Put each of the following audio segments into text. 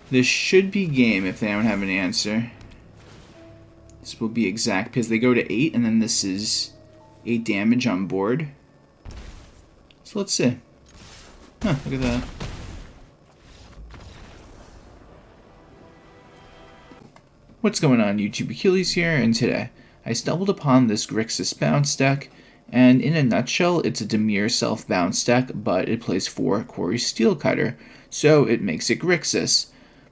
This should be game if they don't have an answer. This will be exact because they go to 8 and then this is 8 damage on board. So let's see. Huh, look at that. What's going on, YouTube? Achilles here, and today I stumbled upon this Grixis bounce deck, and in a nutshell, it's a Dimir self-bounce deck, but it plays 4 Cori-Steel Cutter, so it makes it Grixis.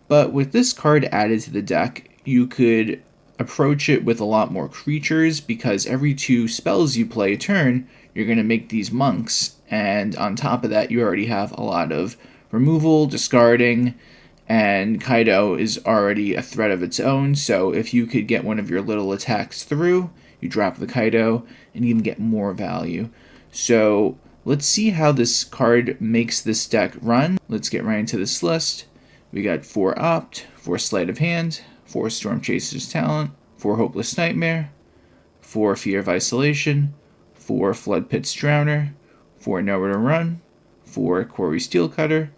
But with this card added to the deck, you could approach it with a lot more creatures, because every 2 spells you play a turn, you're going to make these monks, and on top of that, you already have a lot of removal, discarding, and Kaito is already a threat of its own, so if you could get one of your little attacks through, you drop the Kaito, and even get more value. So let's see how this card makes this deck run. Let's get right into this list. We got 4 Opt, 4 Sleight of Hand, 4 Stormchaser's Talent, 4 Hopeless Nightmare, 4 Fear of Isolation, 4 Floodpits Drowner, 4 Nowhere to Run, 4 Cori-Steel Cutter,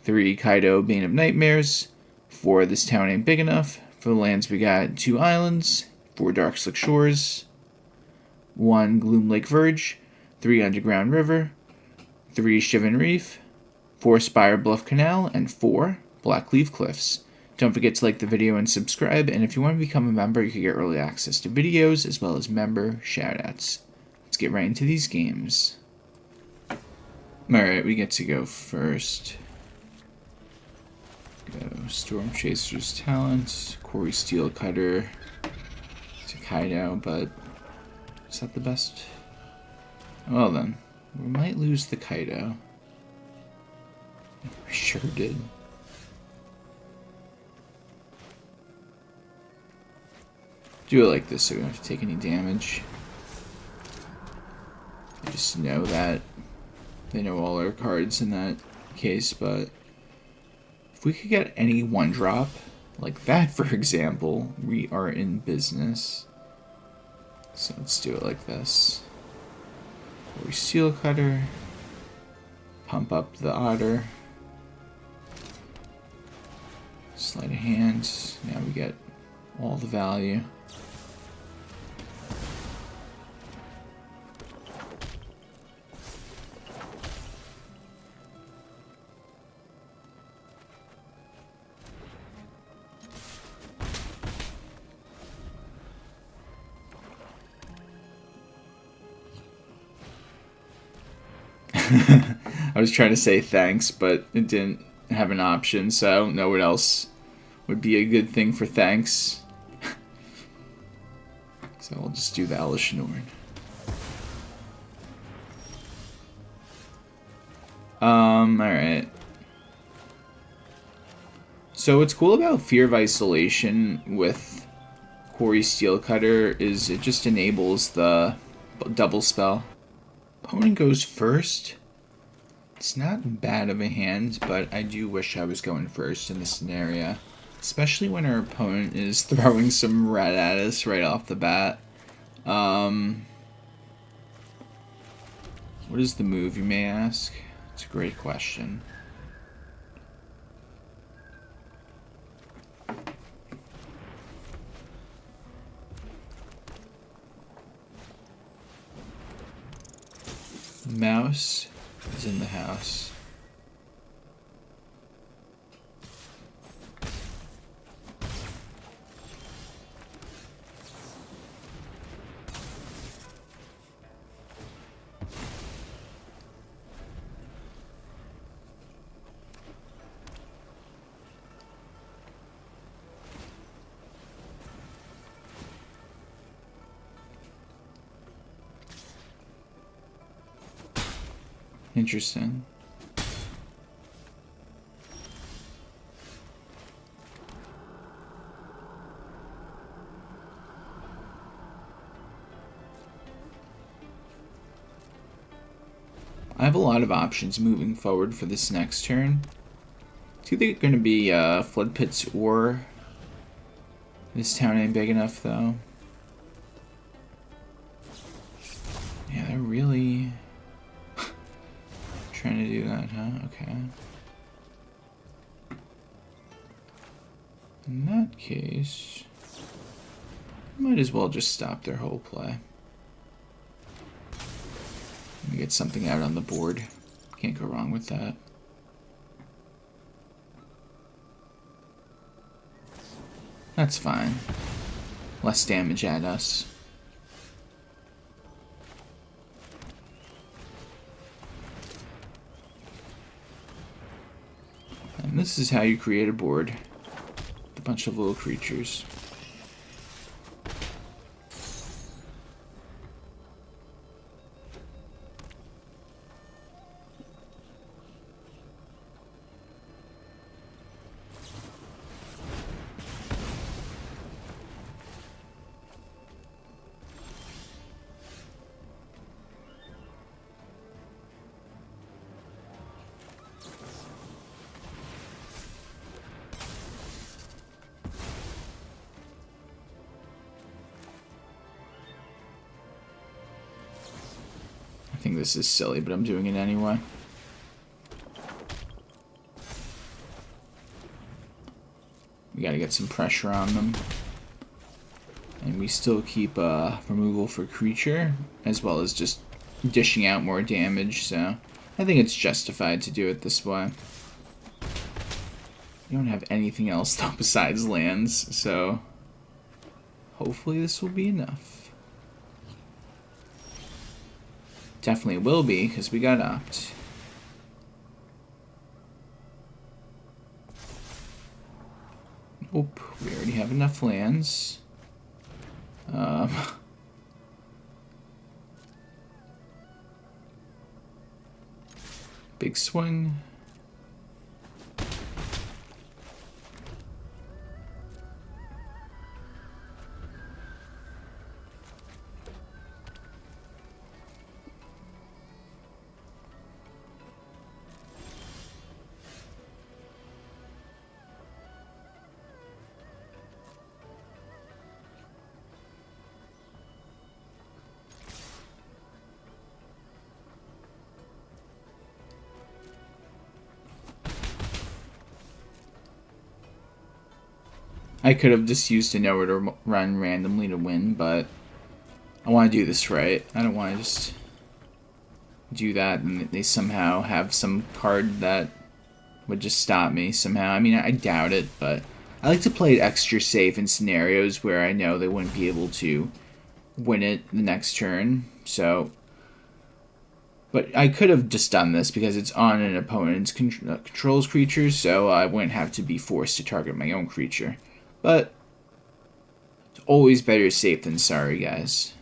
3 Kaito Bane of Nightmares, 4 This Town Ain't Big Enough. For the lands we got 2 Islands, 4 Darkslick Shores, 1 Gloomlake Verge, 3 Underground River, 3 Shivan Reef, 4 Spirebluff Canal, and 4 Blackcleave Cliffs. Don't forget to like the video and subscribe, and if you want to become a member, you can get early access to videos as well as member shoutouts. Let's get right into these games. Alright, we get to go first. Go Stormchaser's Talent, Cori-Steel Cutter to Kaito, but is that the best? Well then, we might lose the Kaito. We sure did. Do it like this so we don't have to take any damage. I just know that they know all our cards in that case, but if we could get any 1-drop, like that for example, we are in business. So let's do it like this. Cori-Steel Cutter, pump up the Otter, Sleight of Hand, now we get all the value. I was trying to say thanks, but it didn't have an option, so I don't know what else would be a good thing for thanks. So I'll just do the Elishanorn. Alright. So what's cool about Fear of Isolation with Cori-Steel Cutter is it just enables the double spell. Opponent goes first. It's not bad of a hand, but I do wish I was going first in this scenario. Especially when our opponent is throwing some red at us right off the bat. What is the move, you may ask? It's a great question. Mouse is in the house. Interesting. I have a lot of options moving forward for this next turn. It's either going to be Floodpits or This Town Ain't Big Enough, though. Yeah, they're really trying to do that, huh? Okay. In that case, might as well just stop their whole play. Let me get something out on the board. Can't go wrong with that. That's fine. Less damage at us. And this is how you create a board with a bunch of little creatures. I think this is silly, but I'm doing it anyway. We gotta get some pressure on them. And we still keep removal for creature, as well as just dishing out more damage, so I think it's justified to do it this way. You don't have anything else though besides lands, so hopefully this will be enough. Definitely will be, because we got Opt. Nope, we already have enough lands. Big swing. I could have just used a nowhere to run randomly to win, but I want to do this right. I don't want to just do that and they somehow have some card that would just stop me somehow. I mean, I doubt it, but I like to play it extra safe in scenarios where I know they wouldn't be able to win it the next turn. So, but I could have just done this because it's on an opponent's controls creatures, so I wouldn't have to be forced to target my own creature. But it's always better safe than sorry, guys.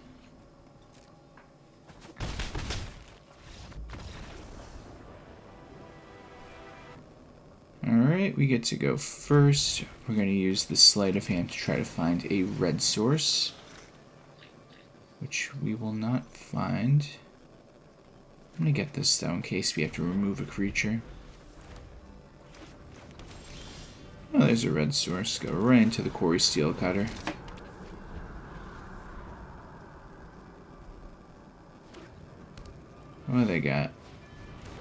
Alright, we get to go first. We're going to use the Sleight of Hand to try to find a red source, which we will not find. I'm going to get this, though, in case we have to remove a creature. Oh, there's a red source. Go right into the Cori-Steel Cutter. What do they got?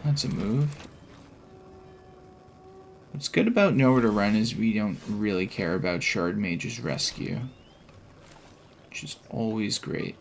That's a move. What's good about Nowhere to Run is we don't really care about Shard Mage's Rescue, which is always great.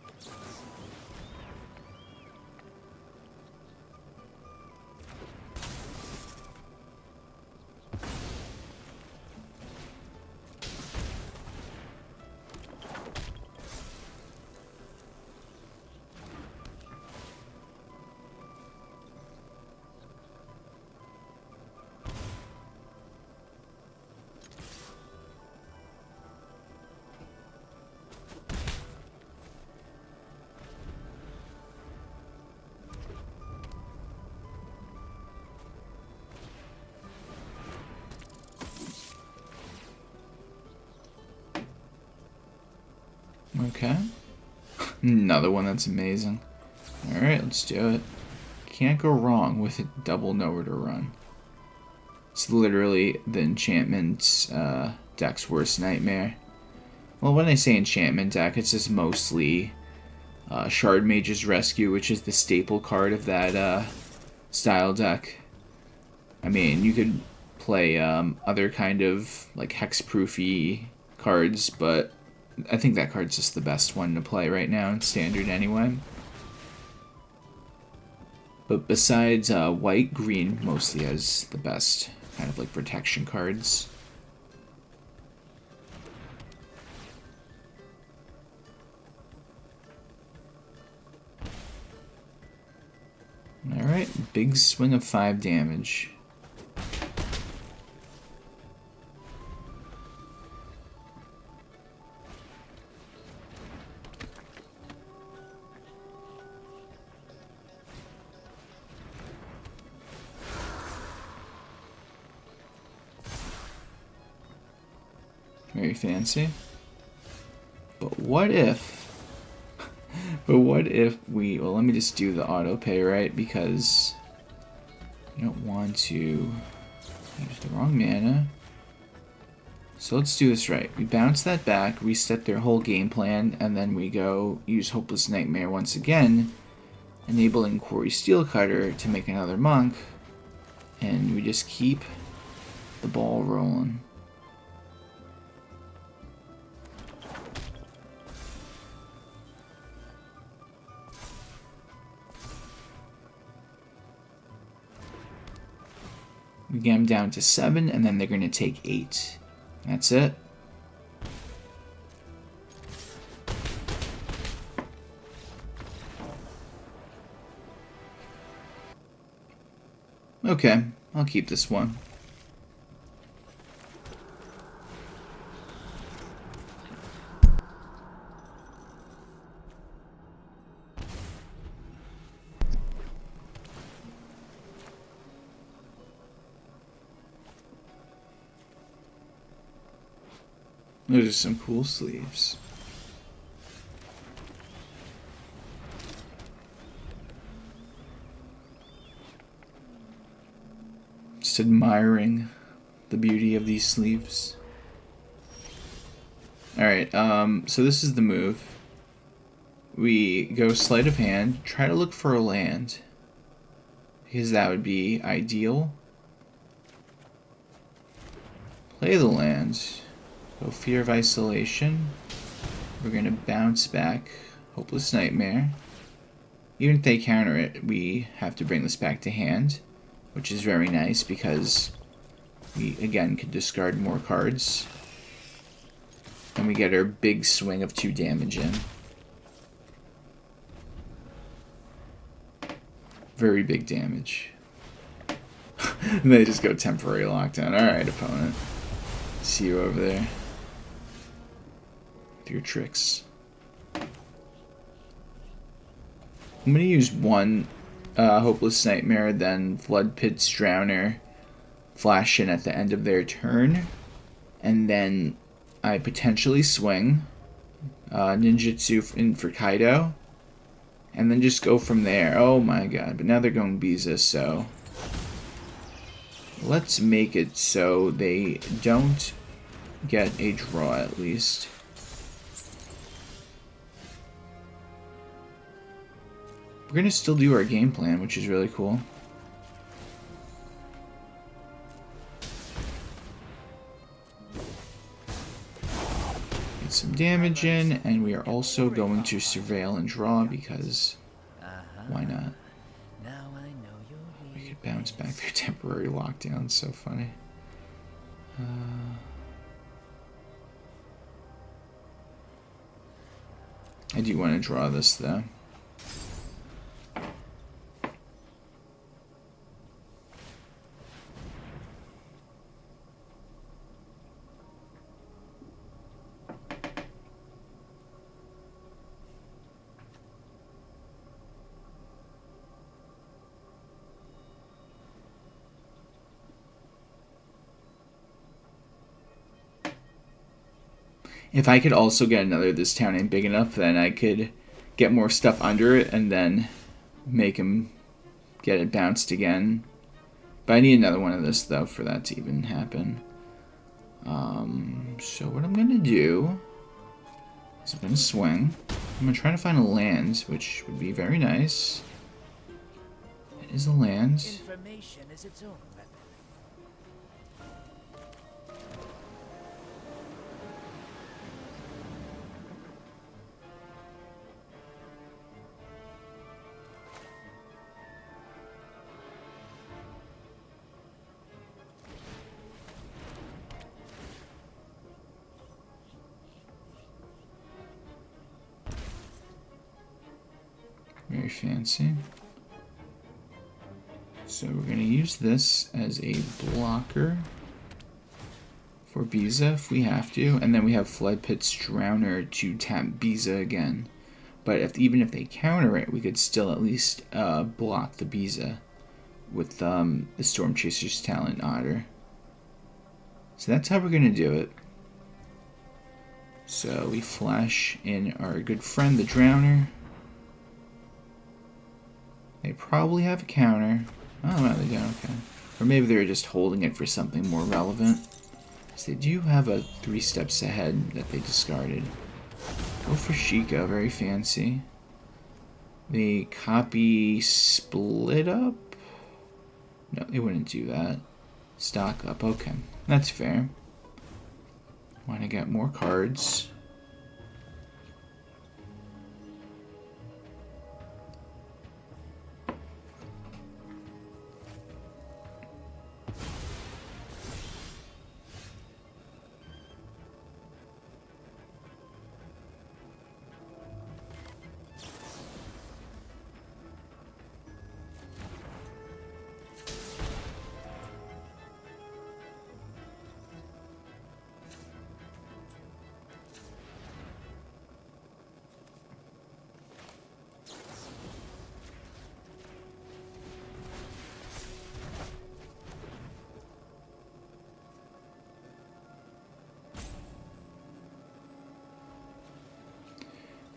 Okay. Another one that's amazing. Alright, let's do it. Can't go wrong with a double Nowhere to Run. It's literally the enchantment deck's worst nightmare. Well, when I say enchantment deck, it's just mostly Shard Mage's Rescue, which is the staple card of that style deck. I mean, you could play other kind of like hexproofy cards, but I think that card's just the best one to play right now in Standard anyway. But besides white, green mostly has the best kind of like protection cards. Alright, big swing of 5 damage. Very fancy. But what if... But what if we... Well, let me just do the auto pay, right? Because you don't want to use the wrong mana. So let's do this right. We bounce that back, reset their whole game plan, and then we go use Hopeless Nightmare once again, enabling Cori-Steel Cutter to make another monk, and we just keep the ball rolling. We get them down to 7, and then they're going to take 8. That's it. Okay, I'll keep this one. Those are some cool sleeves. Just admiring the beauty of these sleeves. Alright, so this is the move. We go Sleight of Hand, try to look for a land, because that would be ideal. Play the land. Go Fear of Isolation. We're going to bounce back Hopeless Nightmare. Even if they counter it, we have to bring this back to hand, which is very nice because we, again, could discard more cards. And we get our big swing of 2 damage in. Very big damage. And they just go temporary lockdown. Alright, opponent. See you over there. Your tricks. I'm going to use one Hopeless Nightmare, then Floodpits Drowner, flash in at the end of their turn, and then I potentially swing Ninjutsu in for Kaito, and then just go from there. Oh my god, but now they're going Biza, so let's make it so they don't get a draw at least. We're going to still do our game plan, which is really cool. Get some damage in, and we are also going to surveil and draw because why not? We could bounce back their temporary lockdown. So funny. I do want to draw this though. If I could also get another This Town Ain't Big Enough, then I could get more stuff under it and then make him get it bounced again. But I need another one of this, though, for that to even happen. So what I'm going to do is I'm going to swing. I'm going to try to find a land, which would be very nice. It is a land. Information is its own weapon. fancy. So we're going to use this as a blocker for Biza if we have to, and then we have Floodpits Drowner to tap Biza again. But even if they counter it, we could still at least block the Biza with the Stormchaser's Talent Otter. So that's how we're going to do it. So we flash in our good friend, the Drowner. They probably have a counter. Oh, no, they don't, okay. Or maybe they're just holding it for something more relevant. So they do have a 3 steps ahead that they discarded. Go for Sheikah, very fancy. They copy Split Up? No, they wouldn't do that. Stock up, okay. That's fair. Want to get more cards.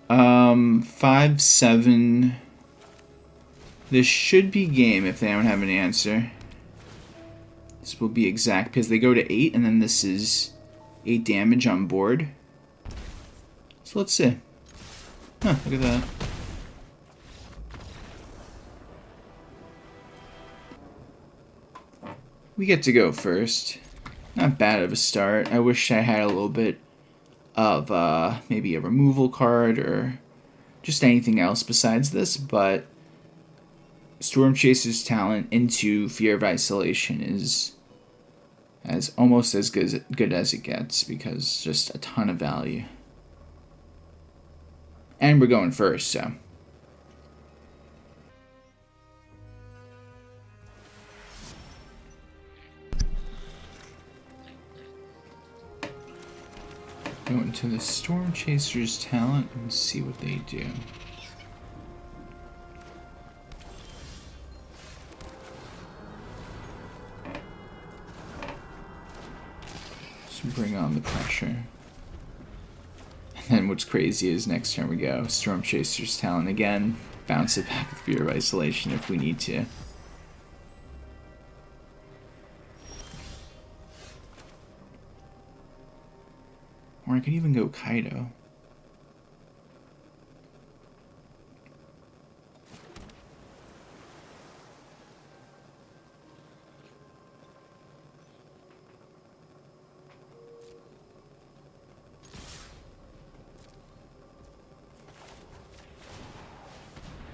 Um, 5-7. This should be game if they don't have an answer. This will be exact because they go to 8 and then this is 8 damage on board. So let's see. Huh, look at that. We get to go first. Not bad of a start. I wish I had a little bit of maybe a removal card or just anything else besides this, but Stormchaser's talent into Fear of Isolation is almost as good as it gets because just a ton of value. And we're going first, so. Go into the Stormchaser's talent and see what they do. Just bring on the pressure. And then what's crazy is next turn we go Stormchaser's talent again. Bounce it back with Fear of Isolation if we need to. Or I could even go Kaito.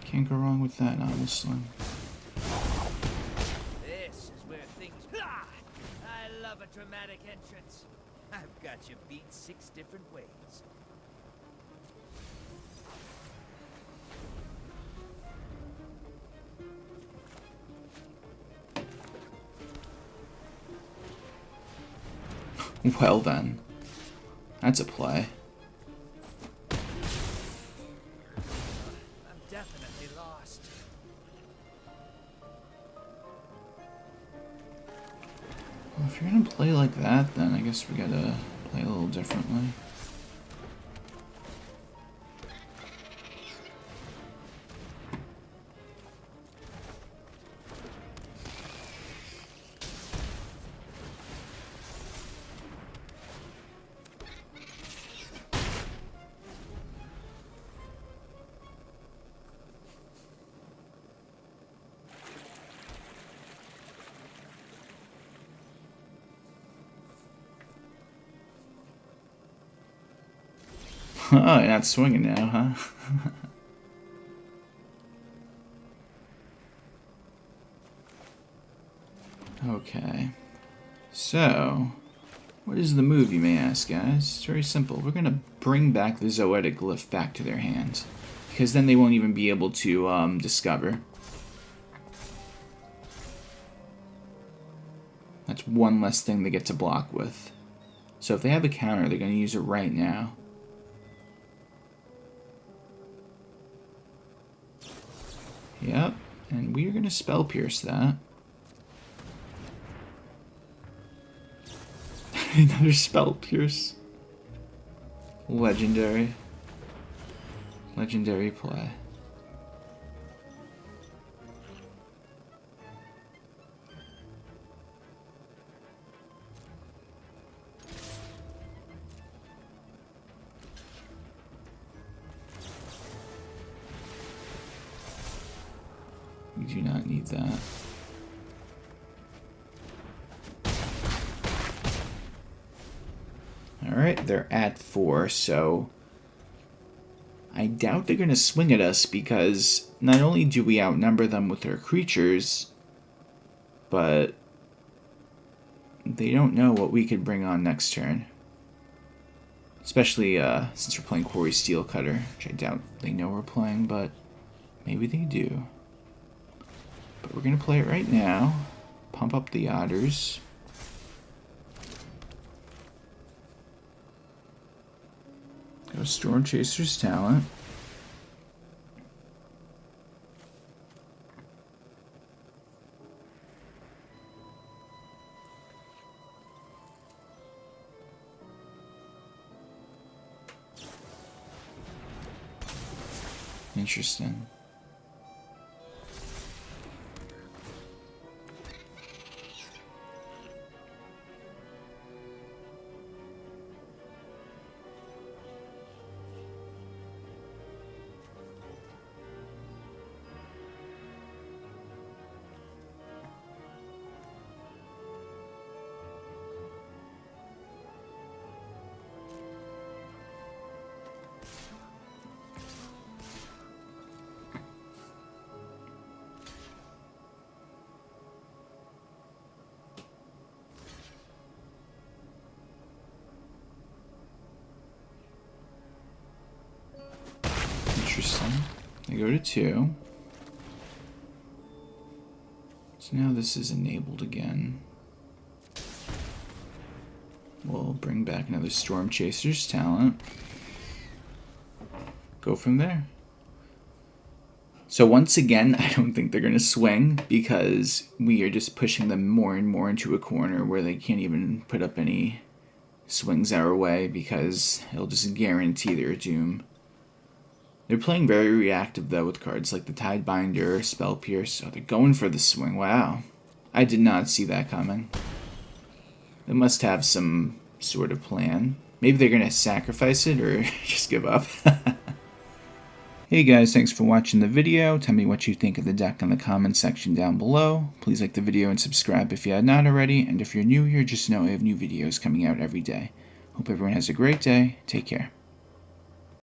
Can't go wrong with that, honestly. This is where things... I love a dramatic entrance. I've got you beat 6 different ways. Well then. That's a play. I'm definitely lost. Well, if you're gonna play like that, then I guess we gotta play a little differently. Oh, you're not swinging now, huh? Okay. So, what is the move, you may ask, guys? It's very simple. We're going to bring back the Zoetic Glyph back to their hands. because then they won't even be able to discover. That's one less thing they get to block with. So if they have a counter, they're going to use it right now. Yep, and we are going to Spell Pierce that. Another Spell Pierce. Legendary. Legendary play. We do not need that. Alright, they're at 4, so I doubt they're going to swing at us because not only do we outnumber them with their creatures, but they don't know what we could bring on next turn. Especially since we're playing Cori-Steel Cutter, which I doubt they know we're playing, but maybe they do. But we're going to play it right now. Pump up the otters. Go Stormchaser's talent. Interesting. Interesting. I go to 2. So now this is enabled again. We'll bring back another Stormchaser's talent. Go from there. So once again, I don't think they're going to swing because we are just pushing them more and more into a corner where they can't even put up any swings our way because it'll just guarantee their doom. They're playing very reactive, though, with cards like the Tidebinder, Spell Pierce. Oh, they're going for the swing. Wow. I did not see that coming. They must have some sort of plan. Maybe they're going to sacrifice it or just give up. Hey guys, thanks for watching the video. Tell me what you think of the deck in the comments section down below. Please like the video and subscribe if you had not already. And if you're new here, just know I have new videos coming out every day. Hope everyone has a great day. Take care.